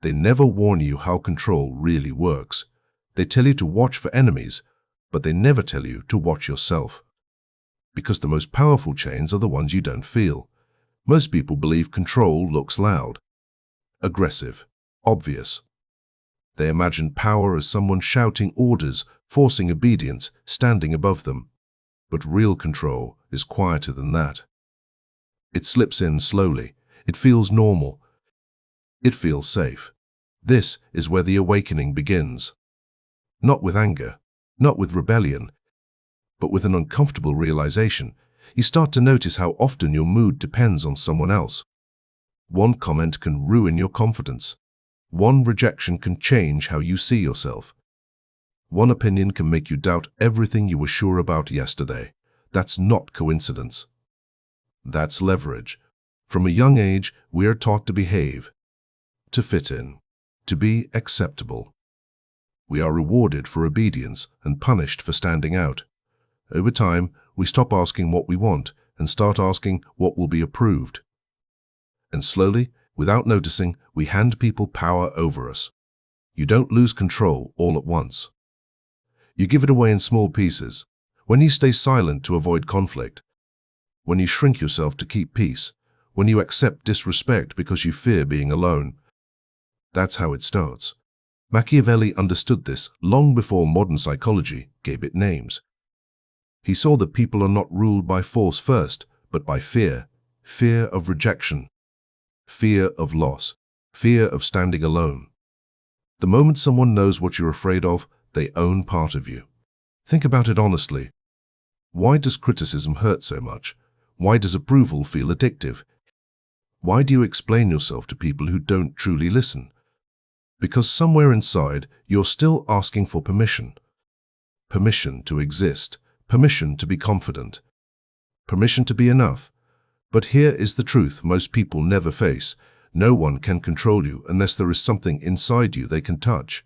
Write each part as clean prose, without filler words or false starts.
They never warn you how control really works. They tell you to watch for enemies, but they never tell you to watch yourself. Because the most powerful chains are the ones you don't feel. Most people believe control looks loud, aggressive, obvious. They imagine power as someone shouting orders, forcing obedience, standing above them. But real control is quieter than that. It slips in slowly. It feels normal. It feels safe. This is where the awakening begins. Not with anger, not with rebellion, but with an uncomfortable realization. You start to notice how often your mood depends on someone else. One comment can ruin your confidence. One rejection can change how you see yourself. One opinion can make you doubt everything you were sure about yesterday. That's not coincidence. That's leverage. From a young age, we are taught to behave, to fit in, to be acceptable. We are rewarded for obedience and punished for standing out. Over time, we stop asking what we want and start asking what will be approved. And slowly, without noticing, we hand people power over us. You don't lose control all at once. You give it away in small pieces. When you stay silent to avoid conflict, when you shrink yourself to keep peace, when you accept disrespect because you fear being alone. That's how it starts. Machiavelli understood this long before modern psychology gave it names. He saw that people are not ruled by force first, but by fear. Fear of rejection, fear of loss, fear of standing alone. The moment someone knows what you're afraid of, they own part of you. Think about it honestly. Why does criticism hurt so much? Why does approval feel addictive? Why do you explain yourself to people who don't truly listen? Because somewhere inside, you're still asking for permission. Permission to exist, permission to be confident, permission to be enough. But here is the truth most people never face. No one can control you unless there is something inside you they can touch.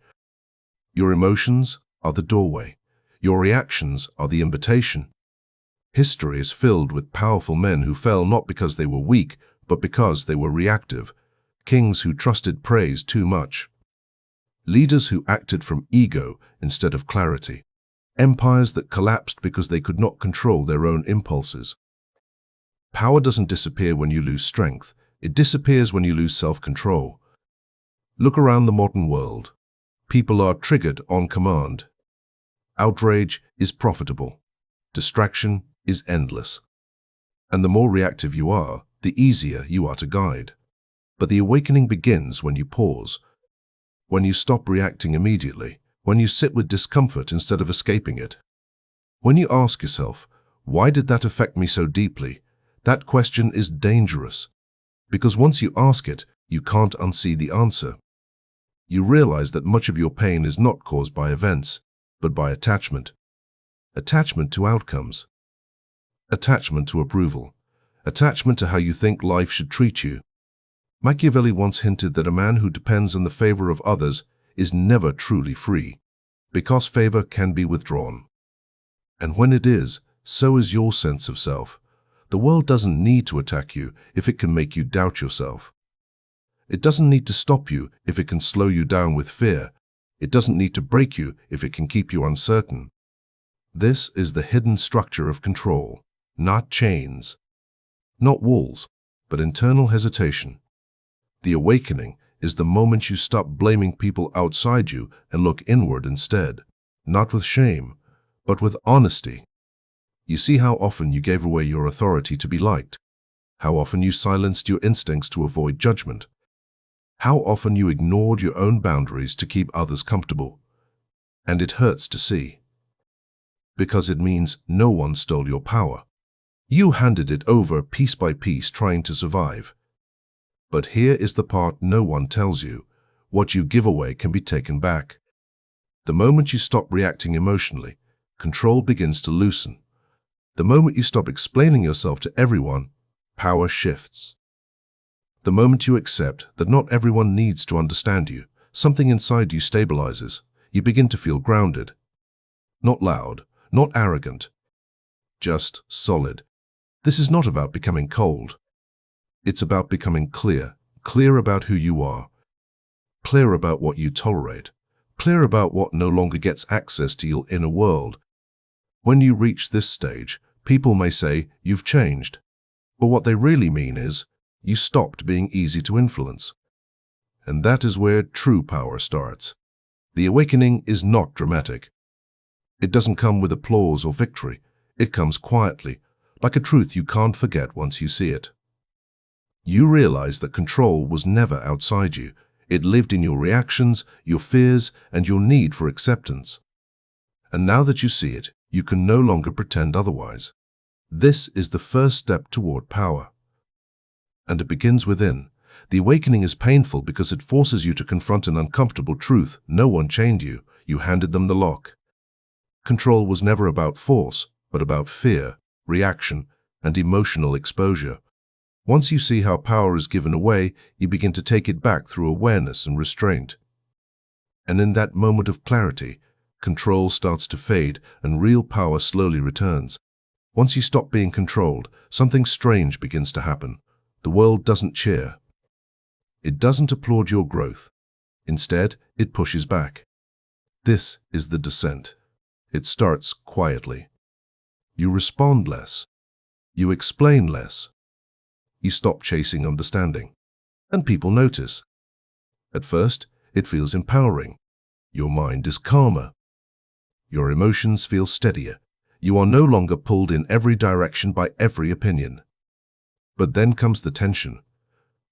Your emotions are the doorway. Your reactions are the invitation. History is filled with powerful men who fell not because they were weak, but because they were reactive. Kings who trusted praise too much. Leaders who acted from ego instead of clarity. Empires that collapsed because they could not control their own impulses. Power doesn't disappear when you lose strength. It disappears when you lose self-control. Look around the modern world. People are triggered on command. Outrage is profitable. Distraction is endless. And the more reactive you are, the easier you are to guide. But the awakening begins when you pause. When you stop reacting immediately. When you sit with discomfort instead of escaping it. When you ask yourself, why did that affect me so deeply? That question is dangerous. Because once you ask it, you can't unsee the answer. You realize that much of your pain is not caused by events, but by attachment. Attachment to outcomes. Attachment to approval. Attachment to how you think life should treat you. Machiavelli once hinted that a man who depends on the favor of others is never truly free, because favor can be withdrawn. And when it is, so is your sense of self. The world doesn't need to attack you if it can make you doubt yourself. It doesn't need to stop you if it can slow you down with fear. It doesn't need to break you if it can keep you uncertain. This is the hidden structure of control, not chains, not walls, but internal hesitation. The awakening is the moment you stop blaming people outside you and look inward instead, not with shame, but with honesty. You see how often you gave away your authority to be liked, how often you silenced your instincts to avoid judgment, how often you ignored your own boundaries to keep others comfortable. And it hurts to see, because it means no one stole your power. You handed it over piece by piece trying to survive. But here is the part no one tells you. What you give away can be taken back. The moment you stop reacting emotionally, control begins to loosen. The moment you stop explaining yourself to everyone, power shifts. The moment you accept that not everyone needs to understand you, something inside you stabilizes. You begin to feel grounded. Not loud, not arrogant, just solid. This is not about becoming cold. It's about becoming clear, clear about who you are, clear about what you tolerate, clear about what no longer gets access to your inner world. When you reach this stage, people may say you've changed, but what they really mean is you stopped being easy to influence. And that is where true power starts. The awakening is not dramatic. It doesn't come with applause or victory. It comes quietly, like a truth you can't forget once you see it. You realize that control was never outside you. It lived in your reactions, your fears, and your need for acceptance. And now that you see it, you can no longer pretend otherwise. This is the first step toward power. And it begins within. The awakening is painful because it forces you to confront an uncomfortable truth. No one chained you. You handed them the lock. Control was never about force, but about fear, reaction, and emotional exposure. Once you see how power is given away, you begin to take it back through awareness and restraint. And in that moment of clarity, control starts to fade and real power slowly returns. Once you stop being controlled, something strange begins to happen. The world doesn't cheer. It doesn't applaud your growth. Instead, it pushes back. This is the descent. It starts quietly. You respond less. You explain less. You stop chasing understanding. And people notice. At first, it feels empowering. Your mind is calmer. Your emotions feel steadier. You are no longer pulled in every direction by every opinion. But then comes the tension.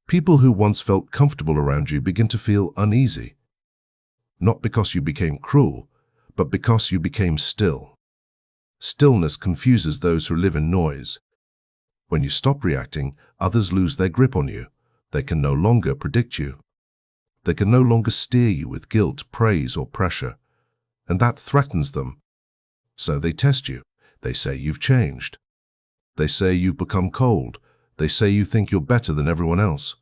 People who once felt comfortable around you begin to feel uneasy. Not because you became cruel, but because you became still. Stillness confuses those who live in noise. When you stop reacting, others lose their grip on you. They can no longer predict you. They can no longer steer you with guilt, praise, or pressure. And that threatens them. So they test you. They say you've changed. They say you've become cold. They say you think you're better than everyone else.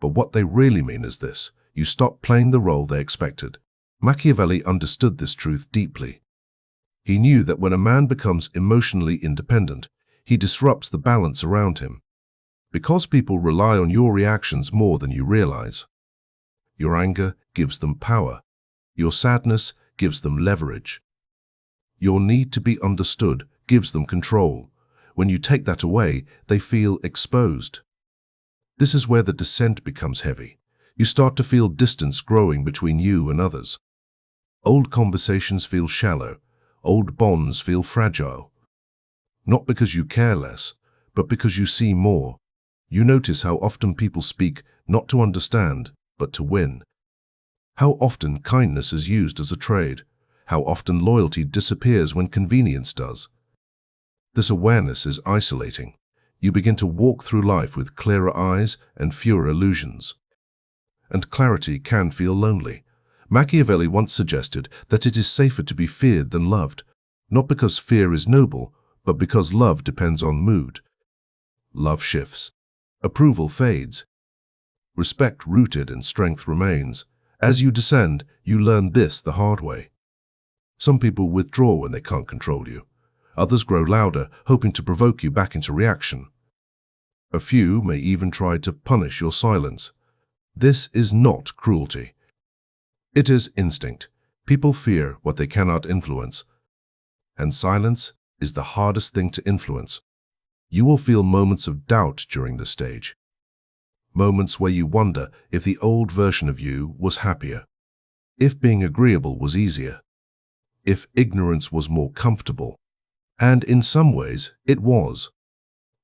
But what they really mean is this: you stop playing the role they expected. Machiavelli understood this truth deeply. He knew that when a man becomes emotionally independent, he disrupts the balance around him. Because people rely on your reactions more than you realize. Your anger gives them power. Your sadness gives them leverage. Your need to be understood gives them control. When you take that away, they feel exposed. This is where the descent becomes heavy. You start to feel distance growing between you and others. Old conversations feel shallow. Old bonds feel fragile. Not because you care less, but because you see more. You notice how often people speak not to understand, but to win. How often kindness is used as a trade. How often loyalty disappears when convenience does. This awareness is isolating. You begin to walk through life with clearer eyes and fewer illusions. And clarity can feel lonely. Machiavelli once suggested that it is safer to be feared than loved, not because fear is noble, but because love depends on mood. Love shifts. Approval fades. Respect rooted in strength remains. As you descend, you learn this the hard way. Some people withdraw when they can't control you. Others grow louder, hoping to provoke you back into reaction. A few may even try to punish your silence. This is not cruelty. It is instinct. People fear what they cannot influence. And silence is the hardest thing to influence. You will feel moments of doubt during this stage. Moments where you wonder if the old version of you was happier. If being agreeable was easier. If ignorance was more comfortable. And in some ways, it was.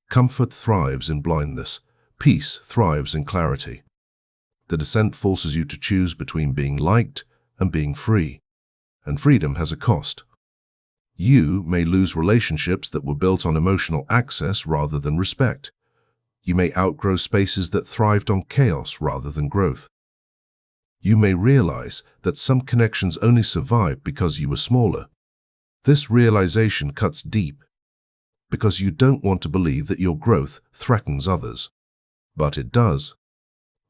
Comfort thrives in blindness. Peace thrives in clarity. The descent forces you to choose between being liked and being free. And freedom has a cost. You may lose relationships that were built on emotional access rather than respect. You may outgrow spaces that thrived on chaos rather than growth. You may realize that some connections only survived because you were smaller. This realization cuts deep, because you don't want to believe that your growth threatens others. But it does.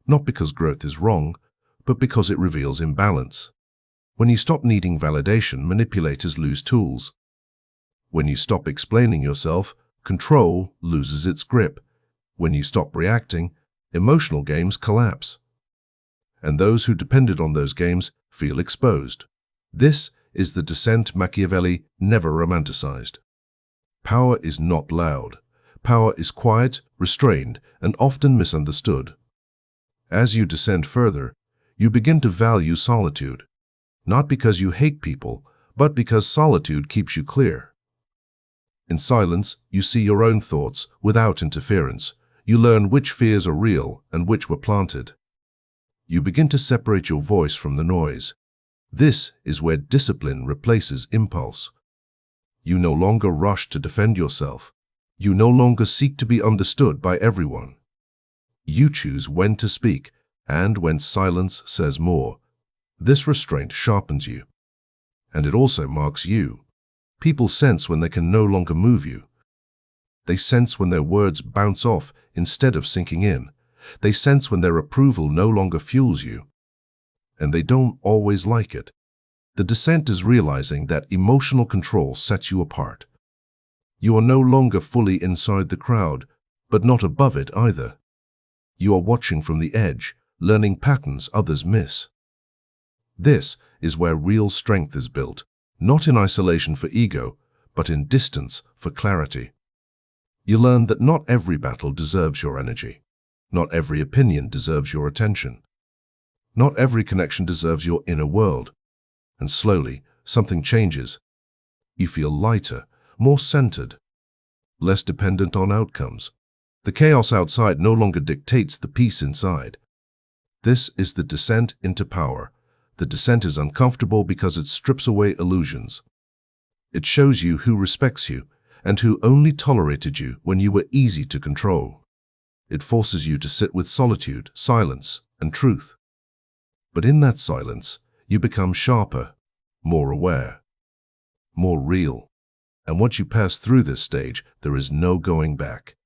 Not because growth is wrong, but because it reveals imbalance. When you stop needing validation, manipulators lose tools. When you stop explaining yourself, control loses its grip. When you stop reacting, emotional games collapse. and those who depended on those games feel exposed. This is the descent Machiavelli never romanticized. Power is not loud. Power is quiet, restrained, and often misunderstood. As you descend further, you begin to value solitude, not because you hate people, but because solitude keeps you clear. In silence, you see your own thoughts without interference. You learn which fears are real and which were planted. You begin to separate your voice from the noise. This is where discipline replaces impulse. You no longer rush to defend yourself. You no longer seek to be understood by everyone. You choose when to speak and when silence says more. This restraint sharpens you. And it also marks you. People sense when they can no longer move you. They sense when their words bounce off instead of sinking in. They sense when their approval no longer fuels you. And they don't always like it. The descent is realizing that emotional control sets you apart. You are no longer fully inside the crowd, but not above it either. You are watching from the edge, learning patterns others miss. This is where real strength is built, not in isolation for ego, but in distance for clarity. You learn that not every battle deserves your energy. Not every opinion deserves your attention. Not every connection deserves your inner world. And slowly, something changes. You feel lighter, more centered, less dependent on outcomes. The chaos outside no longer dictates the peace inside. This is the descent into power. The descent is uncomfortable because it strips away illusions. It shows you who respects you and who only tolerated you when you were easy to control. It forces you to sit with solitude, silence, and truth. But in that silence, you become sharper, more aware, more real. And once you pass through this stage, there is no going back.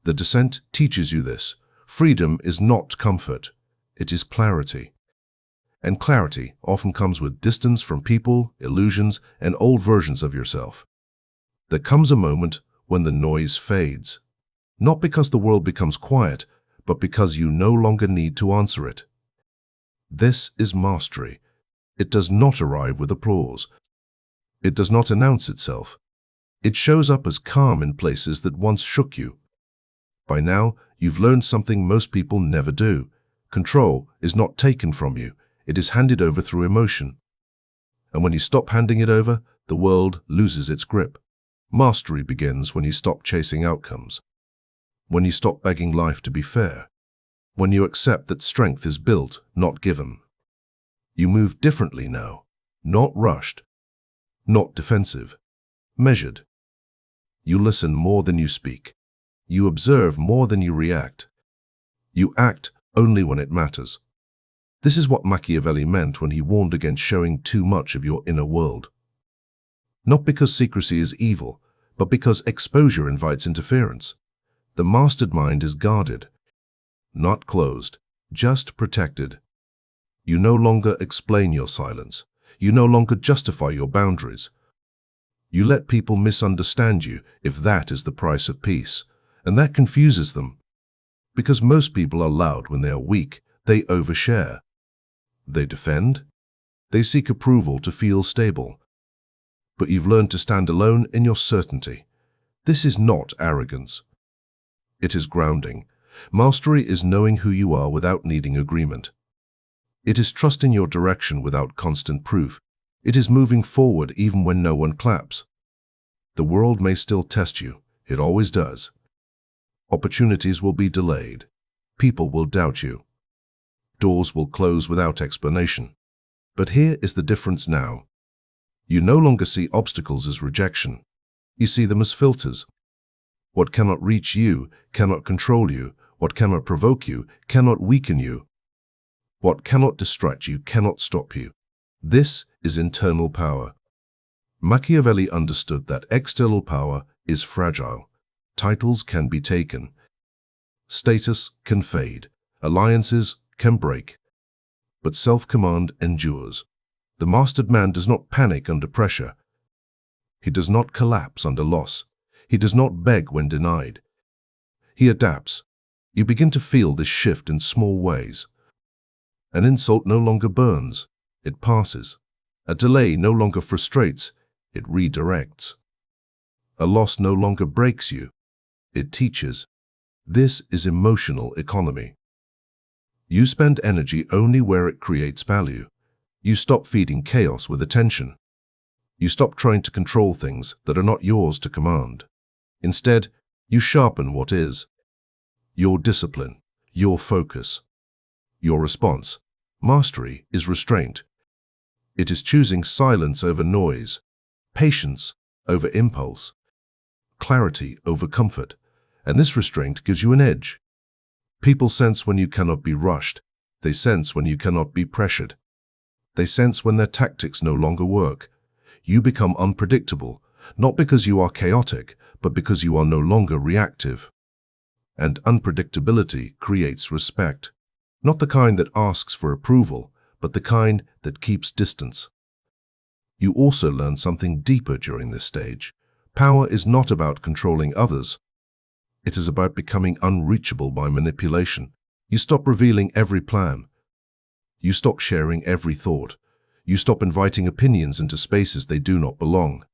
The descent teaches you this. Freedom is not comfort. It is clarity. And clarity often comes with distance from people, illusions, and old versions of yourself. There comes a moment when the noise fades. Not because the world becomes quiet, but because you no longer need to answer it. This is mastery. It does not arrive with applause. It does not announce itself. It shows up as calm in places that once shook you. By now, you've learned something most people never do. Control is not taken from you. It is handed over through emotion. And when you stop handing it over, the world loses its grip. Mastery begins when you stop chasing outcomes. When you stop begging life to be fair. When you accept that strength is built, not given. You move differently now. Not rushed. Not defensive. Measured. You listen more than you speak. You observe more than you react. You act only when it matters. This is what Machiavelli meant when he warned against showing too much of your inner world. Not because secrecy is evil, but because exposure invites interference. The mastered mind is guarded, not closed, just protected. You no longer explain your silence. You no longer justify your boundaries. You let people misunderstand you if that is the price of peace, and that confuses them. Because most people are loud when they are weak, they overshare. They defend. They seek approval to feel stable. But you've learned to stand alone in your certainty. This is not arrogance. It is grounding. Mastery is knowing who you are without needing agreement. It is trusting your direction without constant proof. It is moving forward even when no one claps. The world may still test you. It always does. Opportunities will be delayed. People will doubt you. Doors will close without explanation. But here is the difference now. You no longer see obstacles as rejection. You see them as filters. What cannot reach you cannot control you. What cannot provoke you cannot weaken you. What cannot distract you cannot stop you. This is internal power. Machiavelli understood that external power is fragile. Titles can be taken. Status can fade. Alliances can break. But self-command endures. The mastered man does not panic under pressure. He does not collapse under loss. He does not beg when denied. He adapts. You begin to feel this shift in small ways. An insult no longer burns, it passes. A delay no longer frustrates, it redirects. A loss no longer breaks you, it teaches. This is emotional economy. You spend energy only where it creates value. You stop feeding chaos with attention. You stop trying to control things that are not yours to command. Instead, you sharpen what is. Your discipline, your focus, your response. Mastery is restraint. It is choosing silence over noise, patience over impulse, clarity over comfort, and this restraint gives you an edge. People sense when you cannot be rushed. They sense when you cannot be pressured. They sense when their tactics no longer work. You become unpredictable, not because you are chaotic, but because you are no longer reactive. And unpredictability creates respect. Not the kind that asks for approval, but the kind that keeps distance. You also learn something deeper during this stage. Power is not about controlling others. It is about becoming unreachable by manipulation. You stop revealing every plan. You stop sharing every thought. You stop inviting opinions into spaces they do not belong.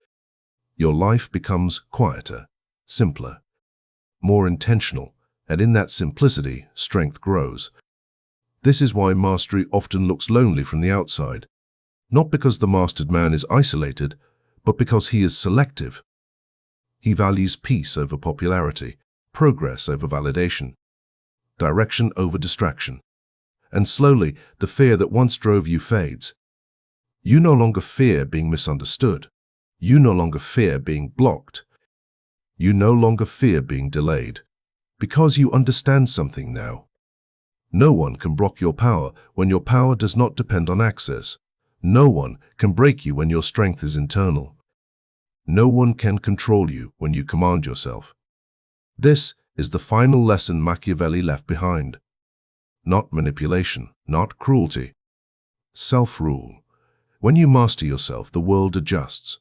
Your life becomes quieter, simpler, more intentional, and in that simplicity, strength grows. This is why mastery often looks lonely from the outside. Not because the mastered man is isolated, but because he is selective. He values peace over popularity, progress over validation, direction over distraction. And slowly, the fear that once drove you fades. You no longer fear being misunderstood. You no longer fear being blocked. You no longer fear being delayed. Because you understand something now. No one can block your power when your power does not depend on access. No one can break you when your strength is internal. No one can control you when you command yourself. This is the final lesson Machiavelli left behind. Not manipulation, not cruelty. Self-rule. When you master yourself, the world adjusts.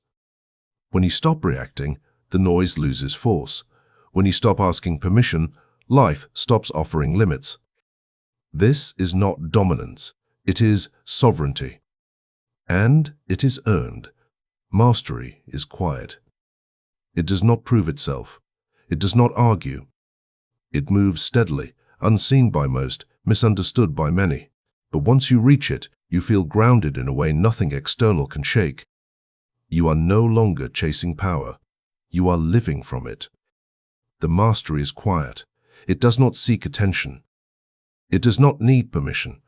When you stop reacting, the noise loses force. When you stop asking permission, life stops offering limits. This is not dominance. It is sovereignty. And it is earned. Mastery is quiet. It does not prove itself. It does not argue. It moves steadily, unseen by most, misunderstood by many. But once you reach it, you feel grounded in a way nothing external can shake. You are no longer chasing power. You are living from it. The mastery is quiet. It does not seek attention. It does not need permission.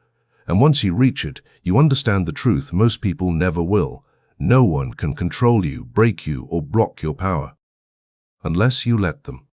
And once you reach it, you understand the truth most people never will. No one can control you, break you, or block your power. Unless you let them.